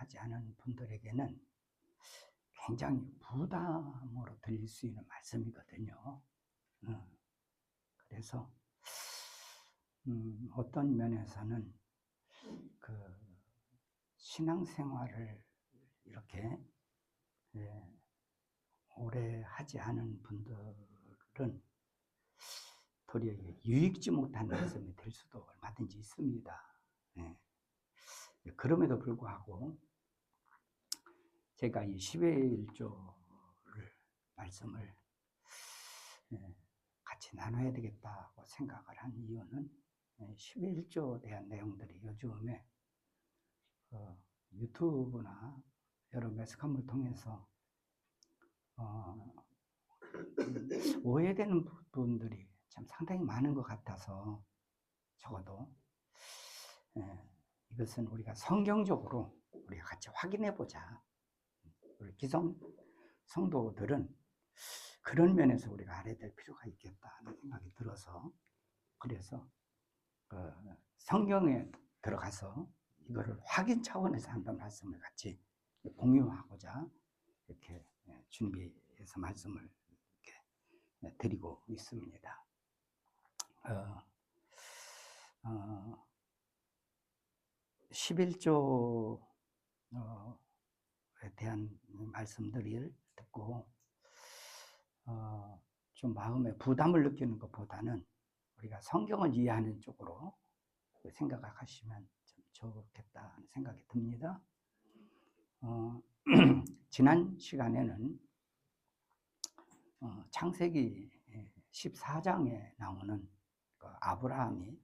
하지 않은 분들에게는 굉장히 부담으로 들릴 수 있는 말씀이거든요. 그래서 어떤 면에서는 그 신앙생활을 이렇게 오래 하지 않은 분들은 도리어 유익지 못한 말씀이 될 수도 얼마든지 있습니다. 그럼에도 불구하고 제가 이 10의 1조를 말씀을 같이 나눠야 되겠다고 생각을 한 이유는 10의 1조에 대한 내용들이 요즘에 유튜브나 여러 매스컴을 통해서 오해되는 부분들이 참 상당히 많은 것 같아서 적어도 이것은 우리가 성경적으로 우리가 같이 확인해 보자. 우리 기성 성도들은 그런 면에서 우리가 알아야 될 필요가 있겠다는 생각이 들어서 그래서 성경에 들어가서 이거를 확인 차원에서 한번 말씀을 같이 공유하고자 이렇게 준비해서 말씀을 이렇게 드리고 있습니다. 11조에 대한 말씀들을 듣고 좀 마음에 부담을 느끼는 것보다는 우리가 성경을 이해하는 쪽으로 생각하시면 좀 좋겠다는 생각이 듭니다. 지난 시간에는 창세기 14장에 나오는 그 아브라함이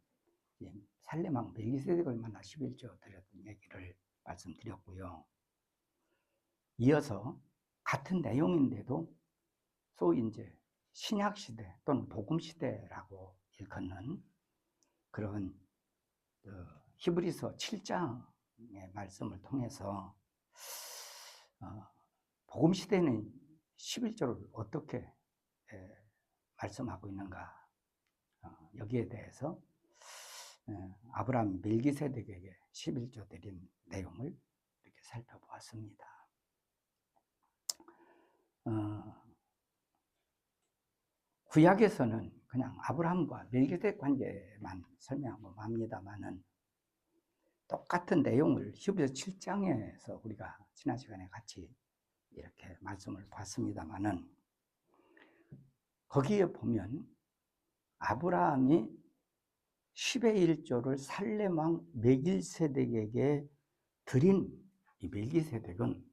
살렘왕 멜기세덱을 만나 11조 드렸던 얘기를 말씀드렸고요. 이어서 같은 내용인데도 소위 이제 신약시대 또는 복음시대라고 일컫는 그런 히브리서 7장의 말씀을 통해서 복음시대는 11조를 어떻게 말씀하고 있는가 여기에 대해서 아브라함 멜기세덱에게 11조 드린 내용을 이렇게 살펴보았습니다. 구약에서는 그냥 아브라함과 멜기세덱 관계만 설명하고 맙니다만은 똑같은 내용을 히브리서 7장에서 우리가 지난 시간에 같이 이렇게 말씀을 봤습니다만은 거기에 보면 아브라함이 10의 1조를 살렘왕 멜기세덱에게 드린 이 멜기세덱은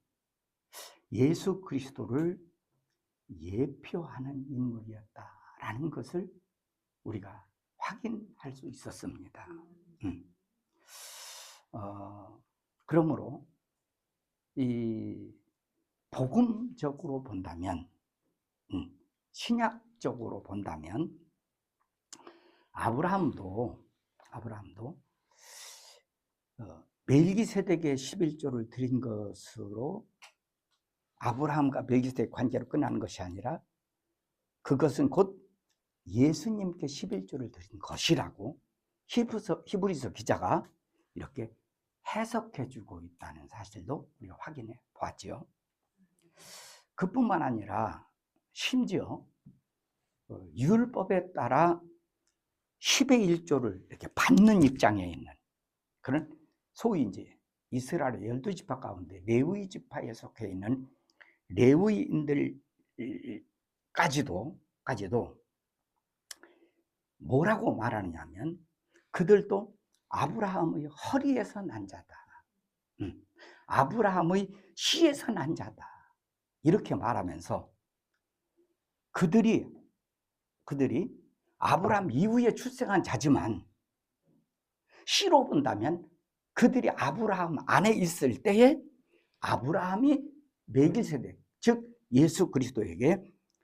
예수 그리스도를 예표하는 인물이었다라는 것을 우리가 확인할 수 있었습니다. 그러므로 이 복음적으로 본다면, 신약적으로 본다면 아브라함도 멜기세덱의 11조를 드린 것으로 아브라함과 멜기세덱 관계로 끝나는 것이 아니라 그것은 곧 예수님께 11조를 드린 것이라고 히브리서 기자가 이렇게 해석해주고 있다는 사실도 우리가 확인해 보았죠. 그뿐만 아니라 심지어 율법에 따라 10의 1조를 이렇게 받는 입장에 있는 그런 소위 이제 이스라엘의 12지파 가운데 레위 지파에 속해 있는 레위인들까지도 뭐라고 말하느냐면 그들도 아브라함의 허리에서 난 자다. 아브라함의 씨에서 난 자다. 이렇게 말하면서 그들이 아브라함 이후에 출생한 자지만 씨로 본다면 그들이 아브라함 안에 있을 때에 아브라함이 멜기세덱 즉 예수 그리스도에게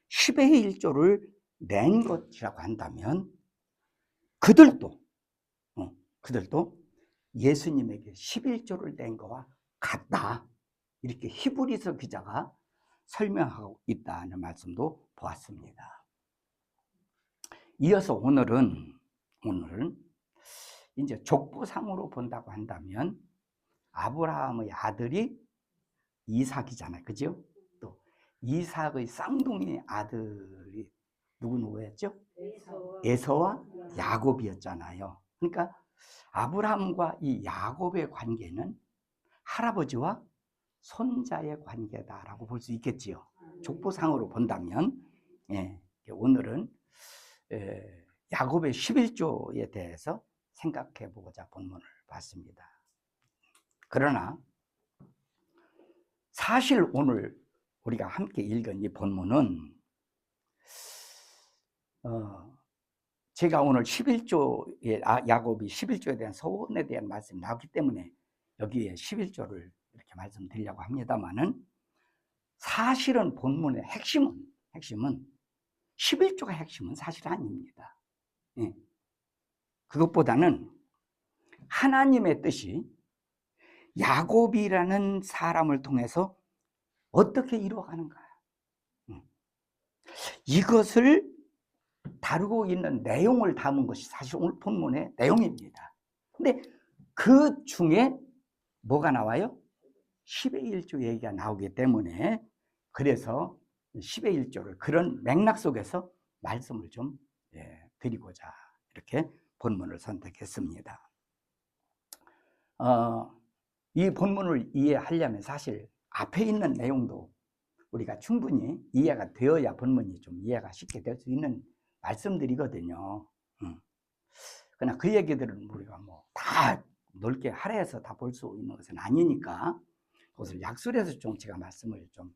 10의 1조를 낸 것이라고 한다면 그들도 예수님에게 11조를 낸 것과 같다. 이렇게 히브리서 기자가 설명하고 있다는 말씀도 보았습니다. 이어서 오늘은 이제 족보상으로 본다고 한다면 아브라함의 아들이 이삭이잖아요. 그죠? 또 이삭의 쌍둥이 아들이 누구였죠? 에서와 야곱이었잖아요. 그러니까 아브라함과 이 야곱의 관계는 할아버지와 손자의 관계다라고 볼 수 있겠지요. 족보상으로 본다면. 예, 오늘은 야곱의 11조에 대해서 생각해 보고자 본문을 봤습니다. 그러나 사실 오늘 우리가 함께 읽은 이 본문은 제가 오늘 11조에 야곱이 11조에 대한 소원에 대한 말씀이 나왔기 때문에 여기에 11조를 이렇게 말씀드리려고 합니다만은, 사실은 본문의 핵심은 11조가 핵심은 사실 아닙니다. 예. 그것보다는 하나님의 뜻이 야곱이라는 사람을 통해서 어떻게 이루어가는가, 이것을 다루고 있는 내용을 담은 것이 사실 오늘 본문의 내용입니다. 근데 그 중에 뭐가 나와요? 10의 1조 얘기가 나오기 때문에, 그래서 10의 1조를 그런 맥락 속에서 말씀을 좀 드리고자 이렇게 본문을 선택했습니다. 이 본문을 이해하려면 사실 앞에 있는 내용도 우리가 충분히 이해가 되어야 본문이 좀 이해가 쉽게 될 수 있는 말씀들이거든요. 그러나 그 얘기들은 우리가 뭐 다 넓게 할애해서 다 볼 수 있는 것은 아니니까 그것을 약술해서 좀 제가 말씀을 좀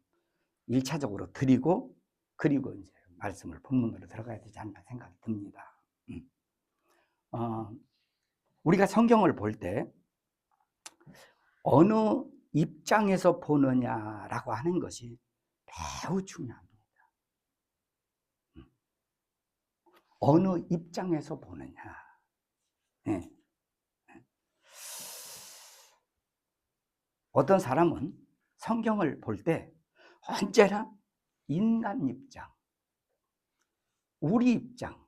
1차적으로 드리고, 그리고 이제 말씀을 본문으로 들어가야 되지 않나 생각이 듭니다. 우리가 성경을 볼 때 어느 입장에서 보느냐라고 하는 것이 매우 중요합니다. 어느 입장에서 보느냐. 네. 어떤 사람은 성경을 볼 때 언제나 인간 입장, 우리 입장,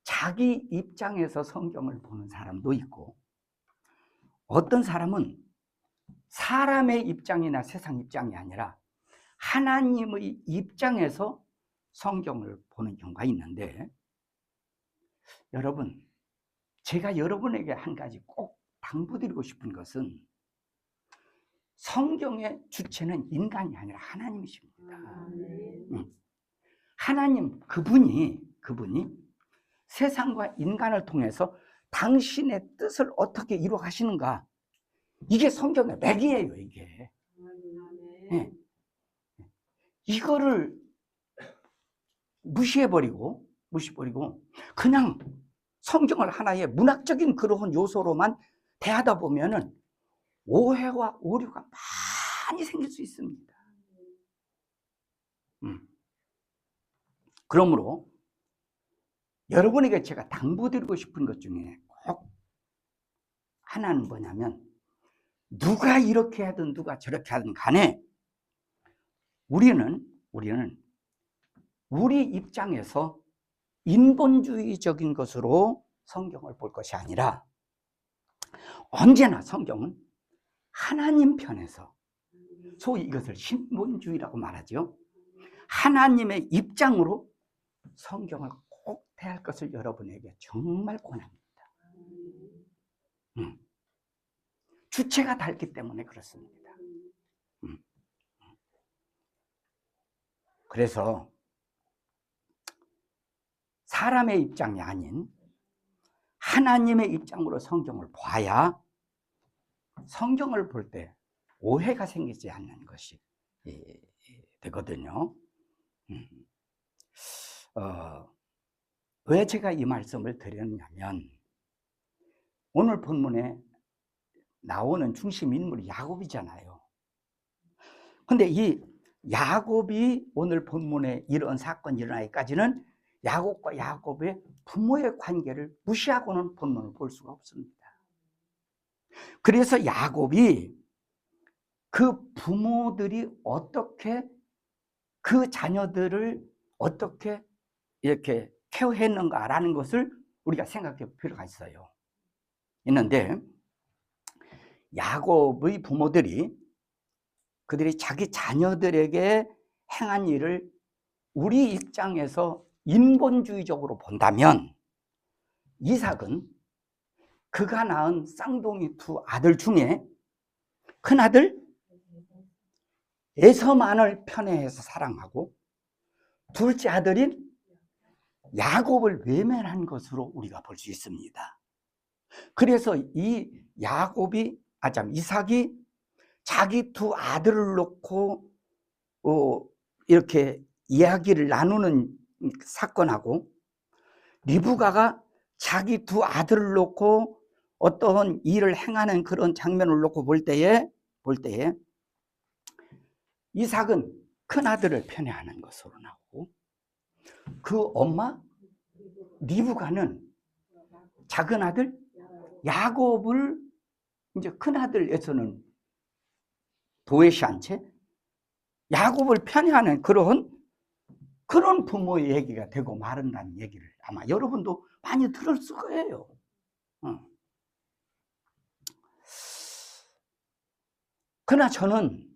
자기 입장에서 성경을 보는 사람도 있고, 어떤 사람은 사람의 입장이나 세상 입장이 아니라 하나님의 입장에서 성경을 보는 경우가 있는데, 여러분, 제가 여러분에게 한 가지 꼭 당부드리고 싶은 것은 성경의 주체는 인간이 아니라 하나님이십니다. 하나님, 그분이 세상과 인간을 통해서 당신의 뜻을 어떻게 이루어 가시는가, 이게 성경의 맥이에요. 이게 네. 이거를 무시해버리고 그냥 성경을 하나의 문학적인 그런 요소로만 대하다 보면은 오해와 오류가 많이 생길 수 있습니다. 그러므로 여러분에게 제가 당부드리고 싶은 것 중에 꼭 하나는 뭐냐면, 누가 이렇게 하든 누가 저렇게 하든 간에 우리는 우리 입장에서 인본주의적인 것으로 성경을 볼 것이 아니라, 언제나 성경은 하나님 편에서, 소위 이것을 신본주의라고 말하죠. 하나님의 입장으로 성경을 꼭 대할 것을 여러분에게 정말 권합니다. 주체가 다르기 때문에 그렇습니다. 그래서 사람의 입장이 아닌 하나님의 입장으로 성경을 봐야 성경을 볼 때 오해가 생기지 않는 것이 되거든요. 왜 제가 이 말씀을 드렸냐면, 오늘 본문에 나오는 중심 인물이 야곱이잖아요. 근데 이 야곱이 오늘 본문에 이런 사건이 일어나기까지는 야곱과 야곱의 부모의 관계를 무시하고는 본문을 볼 수가 없습니다. 그래서 야곱이 그 부모들이 어떻게 그 자녀들을 어떻게 이렇게 케어했는가라는 것을 우리가 생각해 볼 필요가 있는데, 야곱의 부모들이 그들이 자기 자녀들에게 행한 일을 우리 입장에서 인본주의적으로 본다면 이삭은 그가 낳은 쌍둥이 두 아들 중에 큰아들 에서만을 편애해서 사랑하고 둘째 아들인 야곱을 외면한 것으로 우리가 볼 수 있습니다. 그래서 이 이삭이 자기 두 아들을 놓고 이렇게 이야기를 나누는 사건하고 리브가가 자기 두 아들을 놓고 어떠한 일을 행하는 그런 장면을 놓고 볼 때에 이삭은 큰 아들을 편애하는 것으로 나오고 그 엄마 리브가는 작은 아들 야곱을 이제 큰 아들에서는 도외시한 채 야곱을 편애하는 그런 부모의 얘기가 되고 마른다는 얘기를 아마 여러분도 많이 들었을 거예요. 그러나 저는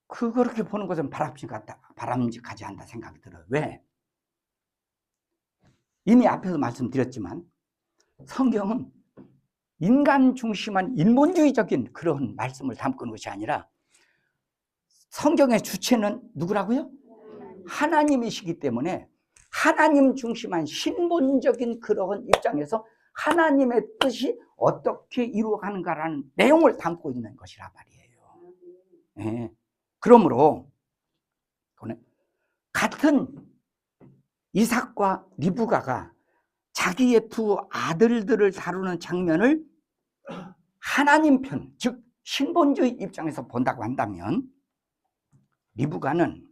그렇게 보는 것은 바람직하지 않다 생각이 들어요. 왜? 이미 앞에서 말씀드렸지만 성경은 인간 중심한 인본주의적인 그런 말씀을 담고 있는 것이 아니라 성경의 주체는 누구라고요? 하나님이시기 때문에 하나님 중심한 신본적인 그런 입장에서 하나님의 뜻이 어떻게 이루어가는가라는 내용을 담고 있는 것이란 말이에요. 네. 그러므로 같은 이삭과 리브가가 자기의 두 아들들을 다루는 장면을 하나님 편, 즉 신본주의 입장에서 본다고 한다면 리브가는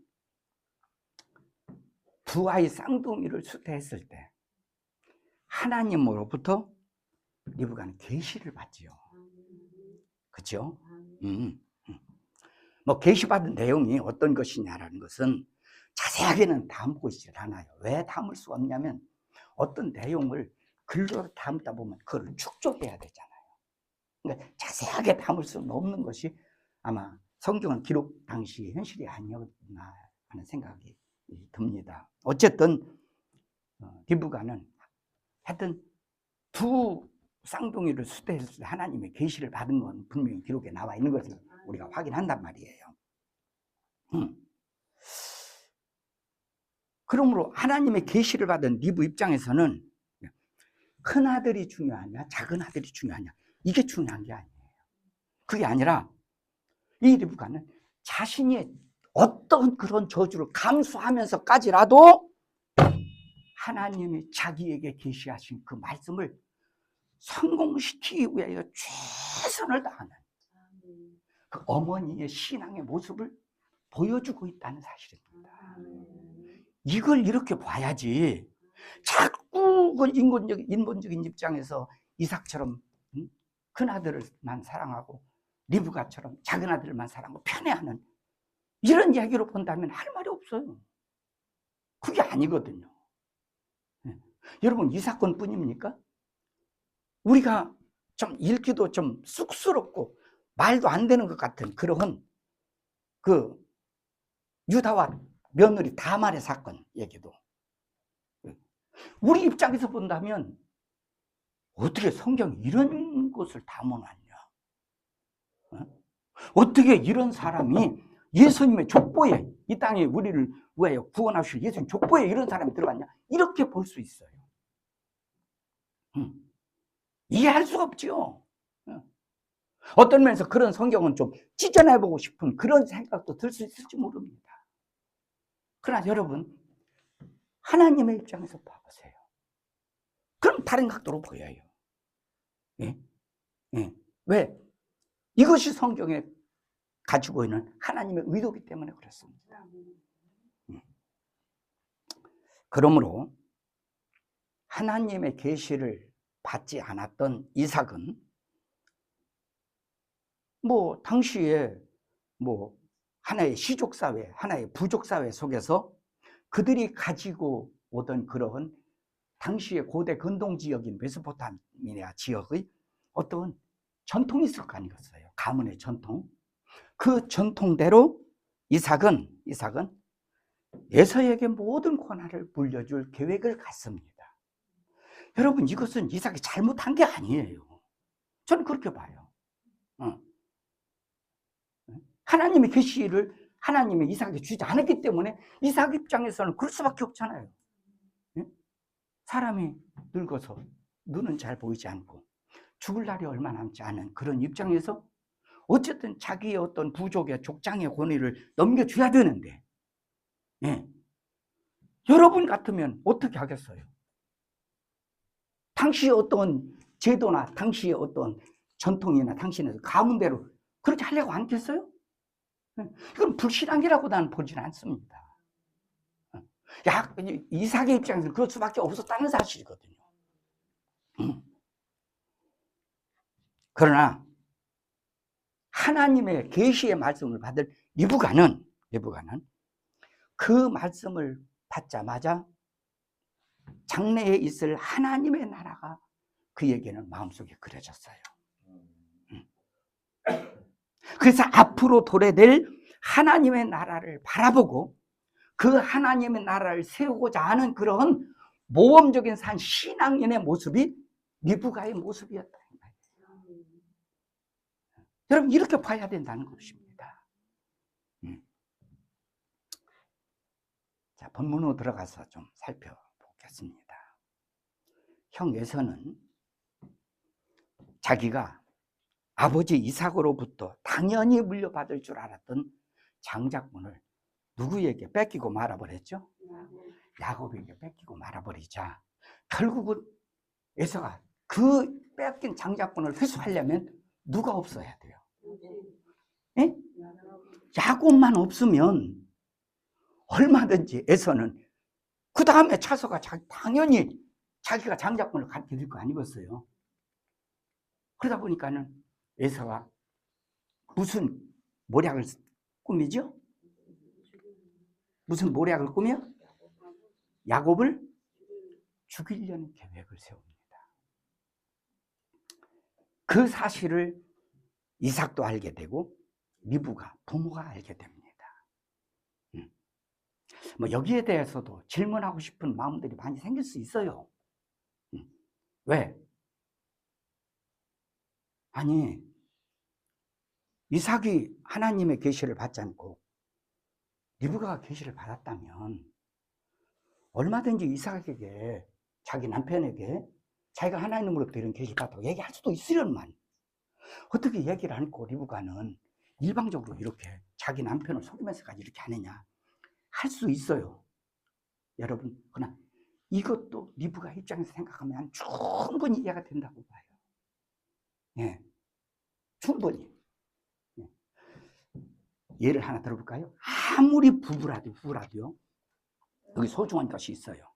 두 아이 쌍둥이를 수태했을 때 하나님으로부터 리브가는 계시를 받지요. 그렇죠? 뭐 계시받은 내용이 어떤 것이냐라는 것은 자세하게는 담고 있질 않아요. 왜 담을 수가 없냐면 어떤 내용을 글로 담다 보면 그걸 축적해야 되잖아요. 그러니까 자세하게 담을 수는 없는 것이 아마 성경은 기록 당시 현실이 아니었나 하는 생각이 듭니다. 어쨌든 리브가는 하여튼 두 쌍둥이를 수태했을 때 하나님의 계시를 받은 건 분명히 기록에 나와 있는 것을 우리가 확인한단 말이에요. 그러므로 하나님의 계시를 받은 리브 입장에서는 큰 아들이 중요하냐 작은 아들이 중요하냐 이게 중요한 게 아니에요. 그게 아니라 이 리브가는 자신이 어떤 그런 저주를 감수하면서까지라도 하나님이 자기에게 계시하신 그 말씀을 성공시키기 위하여 최선을 다하는 그 어머니의 신앙의 모습을 보여주고 있다는 사실입니다. 이걸 이렇게 봐야지 자꾸 그 인본적인 입장에서 이삭처럼 큰 아들을만 사랑하고 리브가처럼 작은 아들만 사랑하고 편애하는 이런 이야기로 본다면 할 말이 없어요. 그게 아니거든요. 여러분 이 사건뿐입니까? 우리가 좀 읽기도 좀 쑥스럽고 말도 안 되는 것 같은 그런 그 유다와 며느리 다말의 사건 얘기도 우리 입장에서 본다면 어떻게 성경이 이런 것을 담아놨냐? 어떻게 이런 사람이 예수님의 족보에 이 땅에 우리를 위하여 구원하실 예수님 족보에 이런 사람이 들어갔냐? 이렇게 볼 수 있어요. 이해할 수가 없죠. 어떤 면에서 그런 성경은 좀 찢어내보고 싶은 그런 생각도 들 수 있을지 모릅니다. 그러나 여러분 하나님의 입장에서 봐보세요. 그럼 다른 각도로 보여요. 예? 예. 왜? 이것이 성경에 가지고 있는 하나님의 의도이기 때문에 그렇습니다. 그러므로 하나님의 계시를 받지 않았던 이삭은 뭐 당시에 뭐 하나의 시족사회, 하나의 부족사회 속에서 그들이 가지고 오던 그런 당시의 고대 근동지역인 메소포타미아 지역의 어떤 전통이 있을 거 아니겠어요. 가문의 전통. 그 전통대로 이삭은 에서에게 모든 권한을 물려줄 계획을 갖습니다. 여러분, 이것은 이삭이 잘못한 게 아니에요. 저는 그렇게 봐요. 하나님의 계시를 하나님의 이삭에게 주지 않았기 때문에 이삭 입장에서는 그럴 수밖에 없잖아요. 사람이 늙어서 눈은 잘 보이지 않고 죽을 날이 얼마 남지 않은 그런 입장에서 어쨌든 자기의 어떤 부족의 족장의 권위를 넘겨줘야 되는데, 여러분 같으면 어떻게 하겠어요? 당시의 어떤 제도나 당시의 어떤 전통이나 당신의 가문대로 그렇게 하려고 않겠어요? 이건 불신앙이라고 나는 보지는 않습니다. 이삭의 입장에서는 그럴 수밖에 없었다는 사실이거든요. 그러나 하나님의 계시의 말씀을 받을 리브가는 그 말씀을 받자마자 장래에 있을 하나님의 나라가 그에게는 마음속에 그려졌어요. 그래서 앞으로 도래될 하나님의 나라를 바라보고 그 하나님의 나라를 세우고자 하는 그런 모험적인 산 신앙인의 모습이 리브가의 모습이었다. 여러분, 이렇게 봐야 된다는 것입니다. 자, 본문으로 들어가서 좀 살펴보겠습니다. 형 에서는 자기가 아버지 이삭으로부터 당연히 물려받을 줄 알았던 장작분을 누구에게 뺏기고 말아버렸죠? 야곱에게 뺏기고 말아버리자 결국은 에서가 그 뺏긴 장작분을 회수하려면 누가 없어야 돼요? 예? 야곱만 없으면 얼마든지 에서는 그 다음에 차서가 당연히 자기가 장작분을 갖게 될 거 아니겠어요? 그러다 보니까는 에서가 무슨 모략을 꾸미죠? 무슨 모략을 꾸며? 야곱을 죽이려는 계획을 세웁니다. 그 사실을 이삭도 알게 되고 리브가 부모가 알게 됩니다. 뭐 여기에 대해서도 질문하고 싶은 마음들이 많이 생길 수 있어요. 왜? 아니, 이삭이 하나님의 계시를 받지 않고 리브가가 계시를 받았다면 얼마든지 이삭에게 자기 남편에게 자기가 하나님으로부터 이런 계시를 받았다고 얘기할 수도 있으련만 어떻게 얘기를 않고 리브가는 일방적으로 이렇게 자기 남편을 속이면서까지 이렇게 하느냐 할 수 있어요. 여러분, 그러나 이것도 리브가 입장에서 생각하면 충분히 이해가 된다고 봐요. 예, 충분히. 예. 예를 하나 들어볼까요? 아무리 부부라도요 여기 소중한 것이 있어요.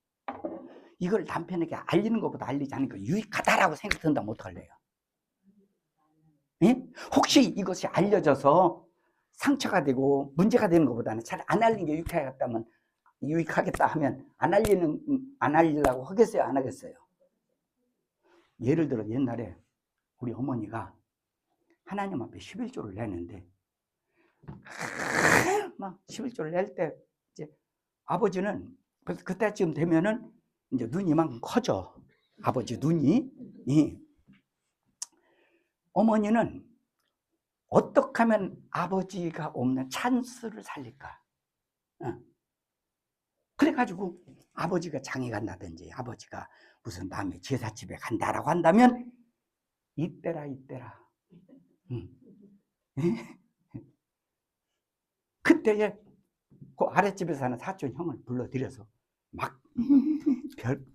이걸 남편에게 알리는 것보다 알리지 않는 게 유익하다라고 생각된다면 어떡할래요? 예? 혹시 이것이 알려져서 상처가 되고 문제가 되는 것보다는 잘 안 알리는 게 유익하겠다 하면 안 알리려고 하겠어요? 안 하겠어요? 예를 들어 옛날에 우리 어머니가 하나님 앞에 11조를 내는데 막 11조를 낼 때 이제 아버지는 그때쯤 되면은 이제 눈이 이만큼 커져. 아버지 눈이. 어머니는 어떻게 하면 아버지가 없는 찬스를 살릴까? 그래가지고 아버지가 장에 간다든지 아버지가 무슨 남의 제사집에 간다라고 한다면 이때라. 그때에 그 아랫집에 사는 사촌 형을 불러들여서 막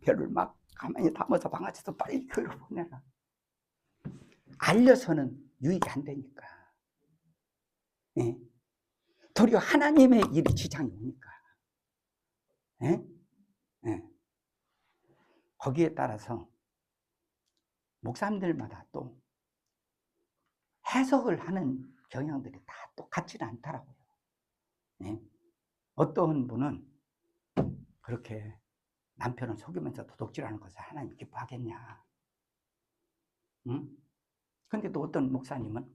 별을 막 가만히 담아서 방아쇠서 빨리 걸어보내라. 알려서는 유익이 안 되니까. 예? 도리어 하나님의 일이 지장이 오니까. 예? 예. 거기에 따라서 목사님들마다 또 해석을 하는 경향들이 다 똑같지는 않더라고요. 예? 어떤 분은 그렇게 남편을 속이면서 도둑질하는 것을 하나님 기뻐하겠냐? 응? 근데 또 어떤 목사님은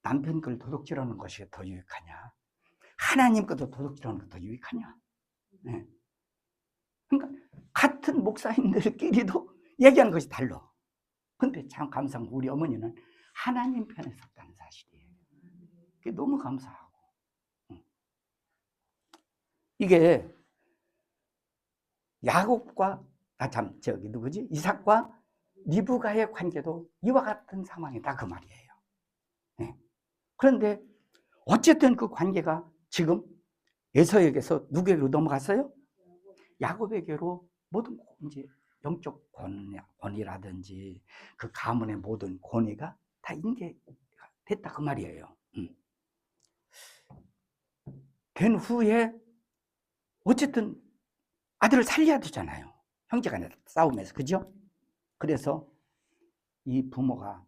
남편 걸 도둑질하는 것이 더 유익하냐, 하나님 것도 도둑질하는 것도 더 유익하냐. 네. 그러니까 같은 목사님들끼리도 얘기하는 것이 달라. 근데 참 감사한 우리 어머니는 하나님 편에 섰다는 사실이에요. 그게 너무 감사하고. 이게 야곱과 누구지? 이삭과 리브가의 관계도 이와 같은 상황이다 그 말이에요. 네. 그런데 어쨌든 그 관계가 지금 에서에게서 누구에게로 넘어갔어요? 야곱에게로 모든 이제 영적 권위라든지 그 가문의 모든 권위가 다 인계됐다 그 말이에요. 된 후에 어쨌든 아들을 살려야 되잖아요. 형제간의 싸움에서, 그죠? 그래서 이 부모가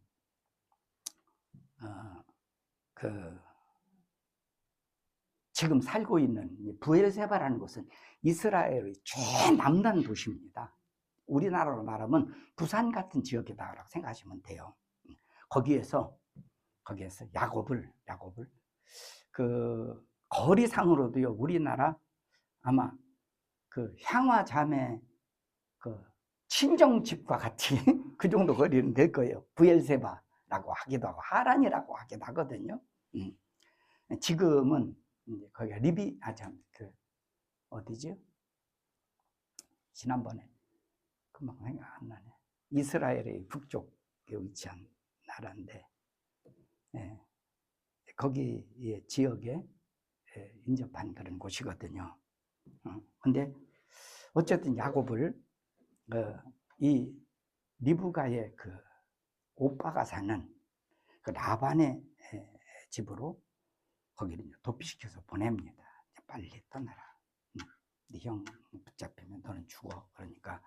지금 살고 있는 브엘세바라는 곳은 이스라엘의 최남단 도시입니다. 우리나라로 말하면 부산 같은 지역이다라고 생각하시면 돼요. 거기에서 야곱을 그 거리상으로도요, 우리나라 아마 그 향화자매 그 친정집과 같이 그 정도 거리는 될 거예요. 브엘세바라고 하기도 하고 하란이라고 하기도 하거든요. 지금은 이제 거기가 어디죠? 지난번에 금방 생각 안 나네. 이스라엘의 북쪽에 위치한 나라인데, 거기 지역에 인접한 그런 곳이거든요. 근데 어쨌든 야곱을 이 리브가의 그 오빠가 사는 그 라반의 집으로 거기를 도피시켜서 보냅니다. 빨리 떠나라. 네 형 붙잡히면 너는 죽어. 그러니까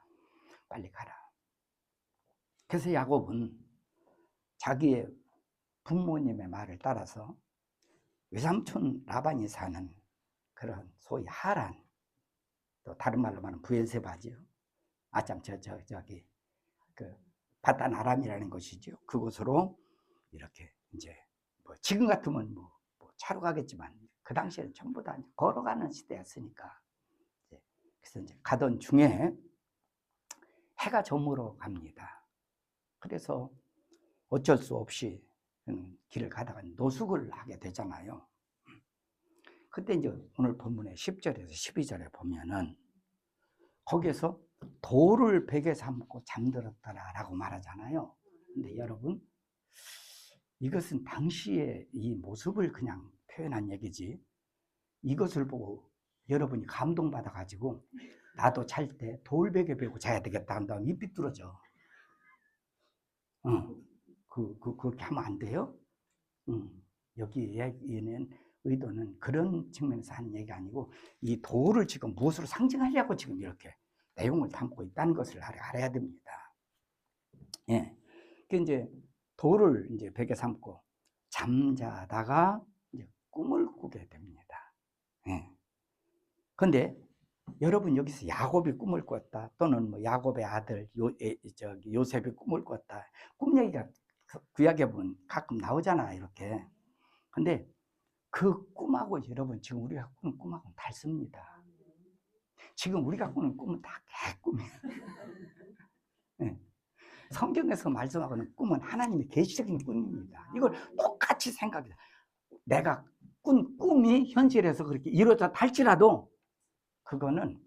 빨리 가라. 그래서 야곱은 자기의 부모님의 말을 따라서 외삼촌 라반이 사는 그런 소위 하란, 또 다른 말로 말하면 브엘세바지요. 저기 그 바단 아람이라는 것이죠. 그곳으로 이렇게 이제 뭐 지금 같으면 뭐 차로 가겠지만 그 당시에는 전부 다 걸어가는 시대였으니까. 그래서 이제 가던 중에 해가 저물어 갑니다. 그래서 어쩔 수 없이 길을 가다가 노숙을 하게 되잖아요. 그때 이제 오늘 본문의 10절에서 12절에 보면은 거기에서 돌을 베개 삼고 잠들었더라라고 말하잖아요. 근데 여러분, 이것은 당시의 이 모습을 그냥 표현한 얘기지, 이것을 보고 여러분이 감동받아가지고 나도 잘 때 돌베개 베고 자야 되겠다 한 다음 입이 뚫어져. 그렇게 하면 안 돼요. 여기 얘기는 의도는 그런 측면에서 하는 얘기가 아니고 이 돌을 지금 무엇으로 상징하려고 지금 이렇게 내용을 담고 있다는 것을 알아야 됩니다. 예. 그 이제 돌을 이제 베개 삼고 잠자다가 이제 꿈을 꾸게 됩니다. 예. 근데 여러분 여기서 야곱이 꿈을 꿨다 또는 뭐 야곱의 아들 요셉이 꿈을 꿨다, 꿈 얘기가 구약에 보면 가끔 나오잖아 이렇게. 근데 그 꿈하고 여러분 지금 우리가 꾸는 꿈하고는 다릅니다. 지금 우리가 꾸는 꿈은 다 개꿈이에요. 네. 성경에서 말씀하고는 꿈은 하나님의 계시적인 꿈입니다. 이걸 똑같이 생각해. 내가 꾼 꿈이 현실에서 그렇게 이루어졌다 할지라도 그거는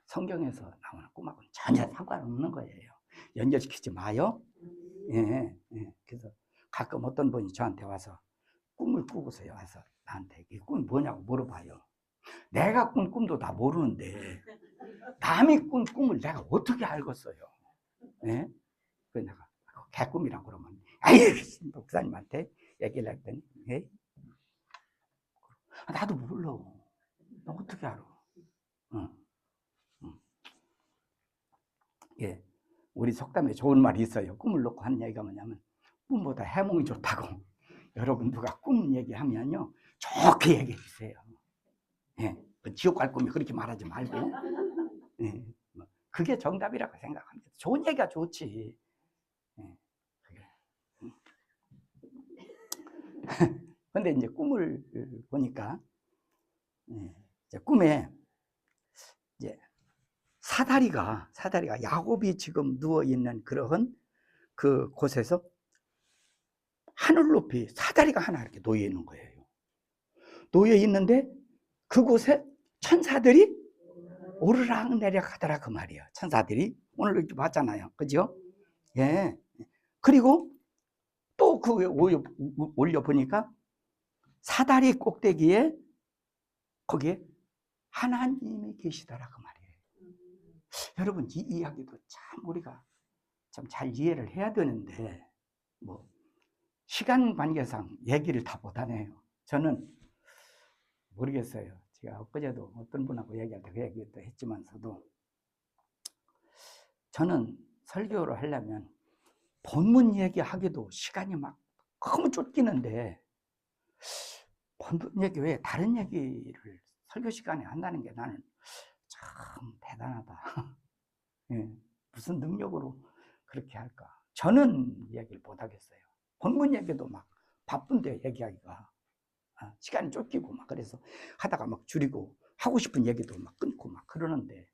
성경에서 나오는 꿈하고는 전혀 상관없는 거예요. 연결시키지 마요. 예. 그래서 가끔 어떤 분이 저한테 와서 꿈을 꾸고서 와서 나한테 이 꿈이 뭐냐고 물어봐요. 내가 꾼 꿈도 다 모르는데 남이 꾼 꿈을 내가 어떻게 알겠어요? 예? 그래서 내가 개꿈이라고 그러면 아이 목사님한테 얘기를 했더니 예? 나도 몰라. 너 어떻게 알아? 예, 우리 속담에 좋은 말이 있어요. 꿈을 놓고 하는 얘기가 뭐냐면 꿈보다 해몽이 좋다고. 여러분 누가 꿈 얘기하면요 좋게 얘기해 주세요. 예, 지옥 갈 꿈이 그렇게 말하지 말고. 예, 그게 정답이라고 생각합니다. 좋은 얘기가 좋지. 근데 이제 꿈을 보니까 이제 꿈에 이제 사다리가 야곱이 지금 누워 있는 그런 그 곳에서 하늘 높이 사다리가 하나 이렇게 놓여 있는 거예요. 놓여 있는데 그곳에 천사들이 오르락 내리락 하더라 그 말이에요. 천사들이 오늘 이렇게 봤잖아요. 그죠? 예. 그리고 또 그 올려 보니까 사다리 꼭대기에 거기에 하나님이 계시더라 그 말이에요. 여러분 이 이야기도 참 우리가 좀 잘 이해를 해야 되는데 뭐 시간 관계상 얘기를 다 못하네요. 저는 모르겠어요. 제가 엊그제도 어떤 분하고 얘기할 때 그 얘기도 했지만서도 저는 설교를 하려면 본문 얘기하기도 시간이 막 너무 쫓기는데 본문 얘기 외에 다른 얘기를 설교 시간에 한다는 게 나는 참 대단하다. 예, 무슨 능력으로 그렇게 할까? 저는 얘기를 못 하겠어요. 본문 얘기도 막 바쁜데 얘기하기가 시간이 쫓기고 막 그래서 하다가 막 줄이고 하고 싶은 얘기도 막 끊고 막 그러는데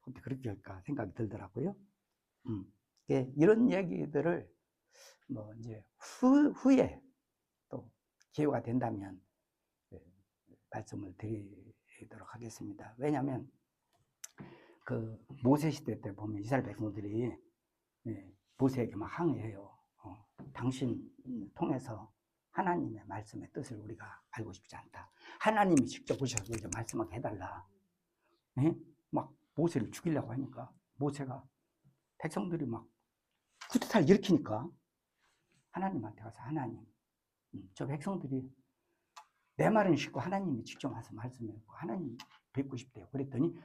어떻게 그렇게 할까 생각이 들더라고요. 이런 얘기들을 뭐 이제 후에 또 기회가 된다면 말씀을 드리도록 하겠습니다. 왜냐하면 그 모세 시대 때 보면 이스라엘 백성들이 모세에게 막 항의해요. 당신 통해서 하나님의 말씀의 뜻을 우리가 알고 싶지 않다. 하나님이 직접 오셔서 이제 말씀하게 해달라. 막 모세를 죽이려고 하니까 모세가 백성들이 막 쿠데타를 일으키니까 하나님한테 가서 하나님, 저 백성들이 내 말은 쉽고 하나님이 직접 와서 말씀하고 하나님 뵙고 싶대요. 그랬더니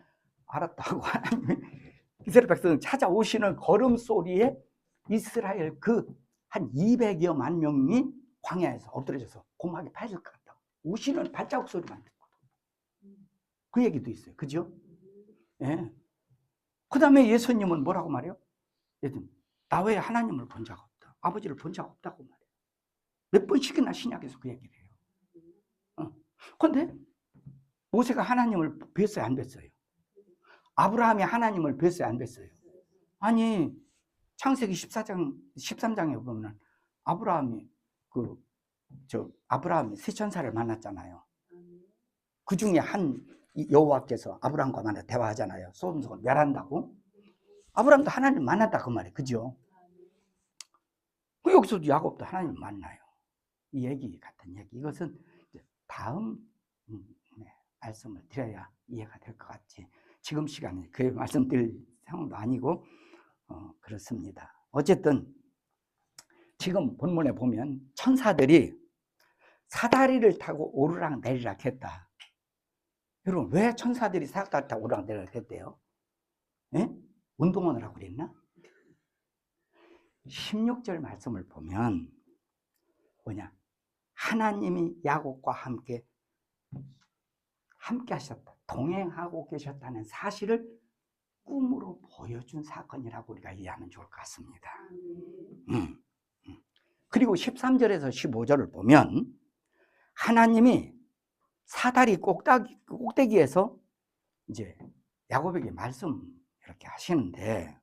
알았다고 하나님이 이스라엘 백성 찾아오시는 걸음소리에 이스라엘 그 한 200여만 명이 광야에서 엎드려져서 고막이 파질 것 같다고 오시는 발자국 소리만 듣고 그 얘기도 있어요. 그죠? 예. 그 다음에 예수님은 뭐라고 말해요? 나 외에 하나님을 본 적 없다. 아버지를 본 적 없다고 말해요. 몇 번씩이나 신약에서 그 얘기를 해요. 그런데 모세가 하나님을 뵀어요? 안 뵀어요? 아브라함이 하나님을 뵀어요? 안 뵀어요? 아니 창세기 13장에 보면 아브라함이 아브라함이 세 천사를 만났잖아요. 그 중에 한 여호와께서 아브라함과 만나 대화하잖아요. 소돔을 멸한다고. 아브라함도 하나님 만났다 그 말이에요. 그죠? 여기서도 야곱도 하나님 만나요. 이 얘기 같은 얘기. 이것은 다음 말씀을 드려야 이해가 될 것 같지. 지금 시간에 그 말씀드릴 상황도 아니고 그렇습니다. 어쨌든 지금 본문에 보면 천사들이 사다리를 타고 오르락 내리락 했다. 여러분 왜 천사들이 사다리 타고 오르락 내리락 했대요? 예? 운동원을 하고 그랬나? 16절 말씀을 보면 뭐냐? 하나님이 야곱과 함께 하셨다. 동행하고 계셨다는 사실을 꿈으로 보여준 사건이라고 우리가 이해하면 좋을 것 같습니다. 그리고 13절에서 15절을 보면 하나님이 사다리 꼭대기에서 이제 야곱에게 말씀 이렇게 하시는데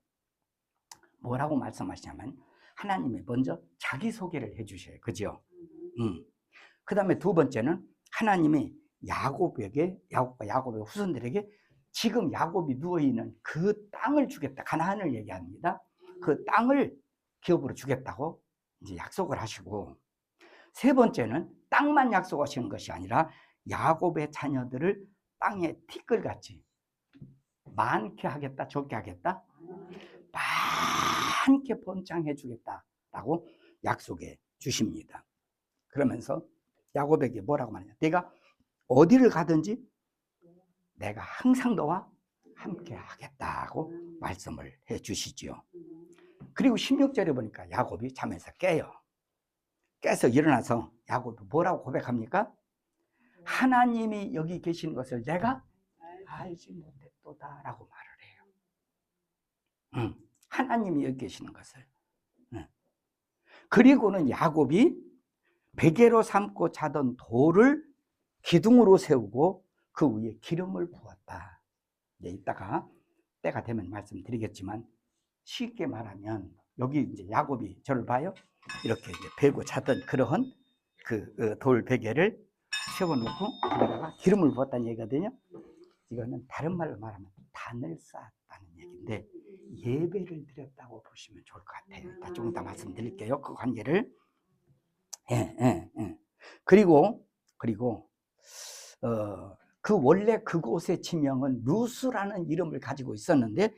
뭐라고 말씀하시냐면 하나님이 먼저 자기소개를 해주셔요. 그죠? 그 다음에 두 번째는 하나님이 야곱과 야곱의 후손들에게 지금 야곱이 누워있는 그 땅을 주겠다. 가나안을 얘기합니다. 그 땅을 기업으로 주겠다고 이제 약속을 하시고 세 번째는 땅만 약속하시는 것이 아니라 야곱의 자녀들을 땅에 티끌같이 많게 하겠다, 적게 하겠다, 많게 번창해 주겠다라고 약속해 주십니다. 그러면서 야곱에게 뭐라고 말하냐? 내가 어디를 가든지 내가 항상 너와 함께 하겠다고 말씀을 해 주시지요. 그리고 16절에 보니까 야곱이 잠에서 깨요. 깨서 일어나서 야곱이 뭐라고 고백합니까? 하나님이 여기 계신 것을 내가 알지 못했도다 라고 말을 해요. 하나님이 여기 계시는 것을. 그리고는 야곱이 베개로 삼고 자던 돌을 기둥으로 세우고 그 위에 기름을 부었다. 이따가 때가 되면 말씀드리겠지만, 쉽게 말하면 여기 이제 야곱이 저를 봐요. 이렇게 이제 베고 자던 그러한 그 돌 베개를 세워놓고 거기다가 기름을 부었다는 얘기거든요. 이거는 다른 말로 말하면 단을 쌓았다는 얘기인데, 예배를 드렸다고 보시면 좋을 것 같아요. 이따 조금 더 말씀드릴게요, 그 관계를. 그리고 그 원래 그곳의 지명은 루스라는 이름을 가지고 있었는데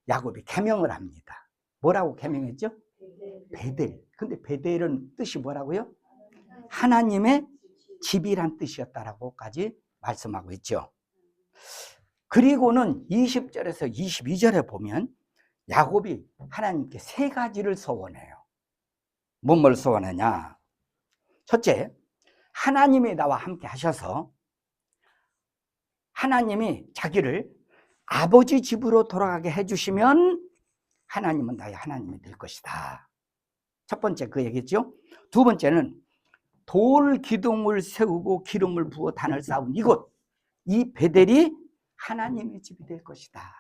야곱이 개명을 합니다. 뭐라고 개명했죠? 베델. 근데 베델은 뜻이 뭐라고요? 하나님의 집이란 뜻이었다라고까지 말씀하고 있죠. 그리고는 20절에서 22절에 보면 야곱이 하나님께 세 가지를 소원해요. 뭘 소원하냐? 첫째, 하나님이 나와 함께 하셔서 하나님이 자기를 아버지 집으로 돌아가게 해주시면 하나님은 나의 하나님이 될 것이다. 첫 번째 그 얘기죠. 두 번째는 돌 기둥을 세우고 기름을 부어 단을 쌓은 이곳, 이 베델이 하나님의 집이 될 것이다.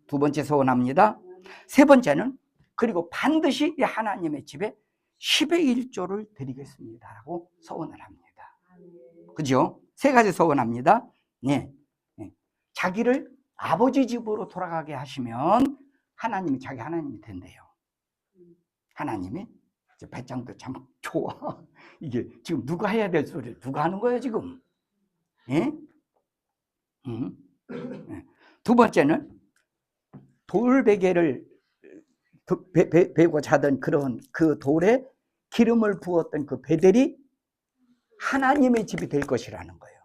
두 번째 소원합니다. 세 번째는 그리고 반드시 이 하나님의 집에 10의 1조를 드리겠습니다 라고 소원을 합니다. 그죠? 세 가지 소원합니다. 네. 자기를 아버지 집으로 돌아가게 하시면 하나님이 자기 하나님이 된대요. 하나님이 배짱도 참 좋아. 이게 지금 누가 해야 될 소리를 누가 하는 거예요 지금? 예? 두 번째는 돌베개를 베고 자던 그런 그 돌에 기름을 부었던 그 베델이 하나님의 집이 될 것이라는 거예요.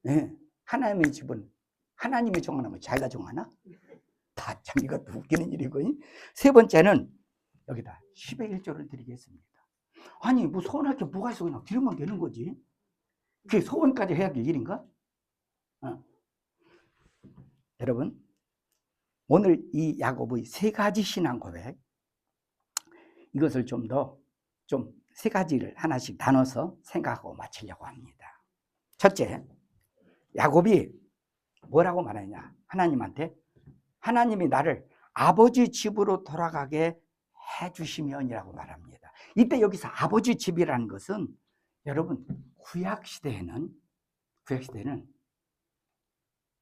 네. 하나님의 집은 하나님이 정하면 자기가 정하나? 다 참 이것도 웃기는 일이고. 세 번째는 여기다 10의 1조를 드리겠습니다. 아니 뭐 소원할 게 뭐가 있어, 그냥 드리면 되는 거지. 그게 소원까지 해야 될 일인가? 여러분, 오늘 이 야곱의 세 가지 신앙 고백, 이것을 좀 더 세 가지를 하나씩 나눠서 생각하고 마치려고 합니다. 첫째, 야곱이 뭐라고 말하냐? 하나님한테 하나님이 나를 아버지 집으로 돌아가게 해주시면이라고 말합니다. 이때 여기서 아버지 집이라는 것은 여러분 구약시대에는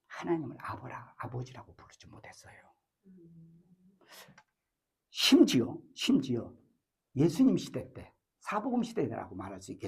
하나님을 아버지라고 부르지 못했어요. 심지어 예수님 시대 때, 사복음 시대라고 말할 수 있겠죠.